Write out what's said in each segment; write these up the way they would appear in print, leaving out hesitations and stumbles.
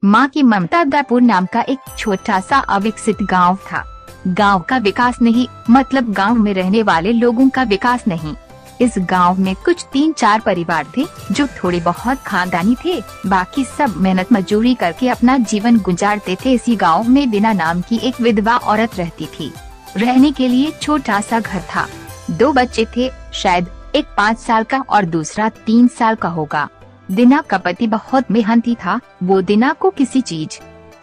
माँ की ममता दापुर नाम का एक छोटा सा अविकसित गांव था। गांव का विकास नहीं मतलब गांव में रहने वाले लोगों का विकास नहीं। इस गांव में कुछ 3-4 परिवार थे जो थोड़े बहुत खानदानी थे, बाकी सब मेहनत मजदूरी करके अपना जीवन गुजारते थे। इसी गांव में बिना नाम की एक विधवा औरत रहती थी। रहने के लिए छोटा सा घर था। 2 बच्चे थे, शायद एक 5 साल का और दूसरा 3 साल का होगा। दिना का पति बहुत मेहनती था। वो दिना को किसी चीज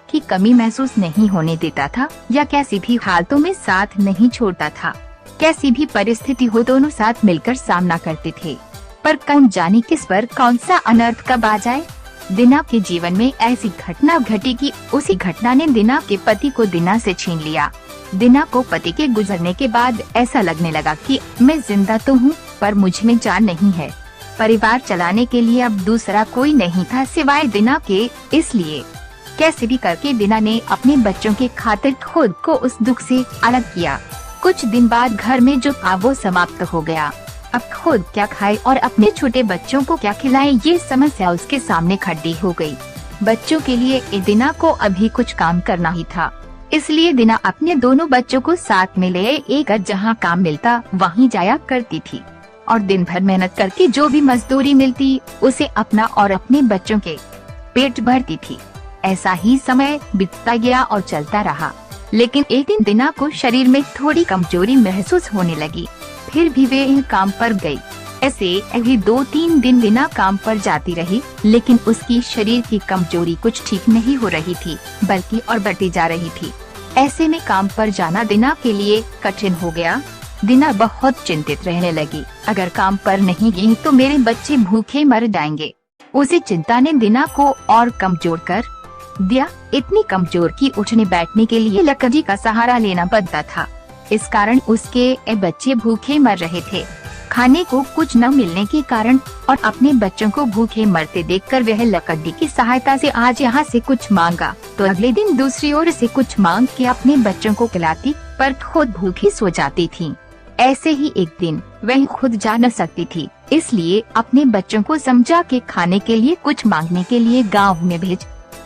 की कमी महसूस नहीं होने देता था या कैसी भी हालतों में साथ नहीं छोड़ता था। कैसी भी परिस्थिति हो दोनों साथ मिलकर सामना करते थे। पर कौन जाने किस पर कौन सा अनर्थ कब आ जाए। दिना के जीवन में ऐसी घटना घटी कि उसी घटना ने दिना के पति को दिना से छीन लिया। दिना को पति के गुजरने के बाद ऐसा लगने लगा कि मैं जिंदा तो हूँ पर मुझ में जान नहीं है। परिवार चलाने के लिए अब दूसरा कोई नहीं था सिवाय दिना के। इसलिए कैसे भी करके दिना ने अपने बच्चों के खातिर खुद को उस दुख से अलग किया। कुछ दिन बाद घर में जो था वो समाप्त हो गया। अब खुद क्या खाए और अपने छोटे बच्चों को क्या खिलाए, ये समस्या उसके सामने खड़ी हो गई। बच्चों के लिए दिना को अभी कुछ काम करना ही था। इसलिए दिना अपने दोनों बच्चों को साथ में ले एक जहाँ काम मिलता वहीं जाया करती थी और दिन भर मेहनत करके जो भी मजदूरी मिलती उसे अपना और अपने बच्चों के पेट भरती थी। ऐसा ही समय बीतता गया और चलता रहा। लेकिन एक दिन दिना को शरीर में थोड़ी कमजोरी महसूस होने लगी। फिर भी वे इन काम पर गई। ऐसे अभी 2-3 दिन दिना काम पर जाती रही, लेकिन उसकी शरीर की कमजोरी कुछ ठीक नहीं हो रही थी बल्कि और बढ़ती जा रही थी। ऐसे में काम पर जाना दिना के लिए कठिन हो गया। दिना बहुत चिंतित रहने लगी। अगर काम पर नहीं गई तो मेरे बच्चे भूखे मर जाएंगे। उसी चिंता ने दिना को और कमजोर कर दिया। इतनी कमजोर कि उठने बैठने के लिए लकड़ी का सहारा लेना पड़ता था। इस कारण उसके बच्चे भूखे मर रहे थे। खाने को कुछ न मिलने के कारण और अपने बच्चों को भूखे मरते देखकर वह लकड़ी की सहायता से आज यहाँ से कुछ मांगा तो अगले दिन दूसरी ओर से कुछ मांग के अपने बच्चों को खिलाती, पर खुद भूखी सो जाती थी। ऐसे ही एक दिन वह खुद जा न सकती थी, इसलिए अपने बच्चों को समझा के खाने के लिए कुछ मांगने के लिए गाँव में भेज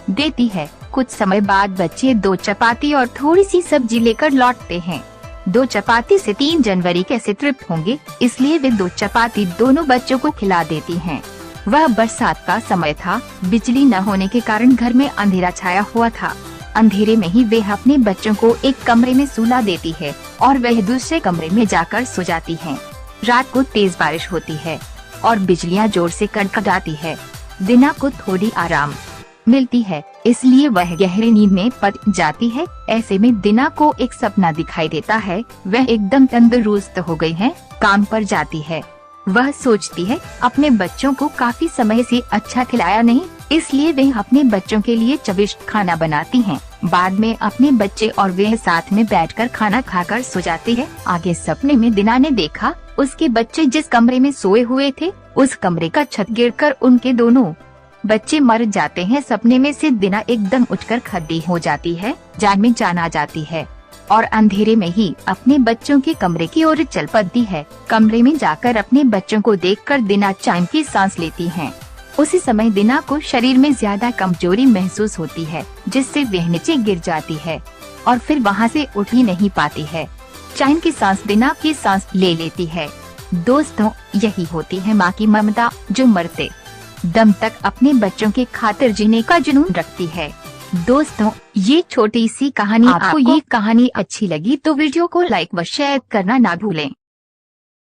देती है। कुछ समय बाद बच्चे 2 चपाती और थोड़ी सी सब्जी लेकर लौटते हैं। 2 चपाती से 3 जानवर कैसे तृप्त होंगे, इसलिए वे 2 चपाती दोनों बच्चों को खिला देती हैं। वह बरसात का समय था। बिजली न होने के कारण घर में अंधेरा छाया हुआ था। अंधेरे में ही वे अपने बच्चों को एक कमरे में सुला देती है और वह दूसरे कमरे में जाकर सो जाती हैं। रात को तेज बारिश होती है और बिजलियां जोर से कड़कड़ाती है। दिना को थोड़ी आराम मिलती है, इसलिए वह गहरी नींद में पड़ जाती है। ऐसे में दिना को एक सपना दिखाई देता है। वह एकदम तंदुरुस्त हो गई है, काम पर जाती है। वह सोचती है अपने बच्चों को काफी समय से अच्छा खिलाया नहीं, इसलिए वह अपने बच्चों के लिए चविष्ट खाना बनाती हैं। बाद में अपने बच्चे और वह साथ में बैठकर खाना खाकर सो जाते हैं। आगे सपने में दिना ने देखा उसके बच्चे जिस कमरे में सोए हुए थे उस कमरे का छत गिरकर उनके दोनों बच्चे मर जाते हैं। सपने में से दिना एकदम उठकर खड़ी हो जाती है, जान में जान आ जाती है और अंधेरे में ही अपने बच्चों के कमरे की ओर चल पड़ती है। कमरे में जाकर अपने बच्चों को देखकर दिना चैन की सांस लेती है। उसी समय दिना को शरीर में ज्यादा कमजोरी महसूस होती है, जिससे वह नीचे गिर जाती है और फिर वहां से उठ ही नहीं पाती है। चैन की सांस दिना की सांस ले लेती है। दोस्तों, यही होती है माँ की ममता, जो मरते दम तक अपने बच्चों के खातिर जीने का जुनून रखती है। दोस्तों, ये छोटी सी कहानी आपको ये कहानी अच्छी लगी तो वीडियो को लाइक व शेयर करना ना भूलें।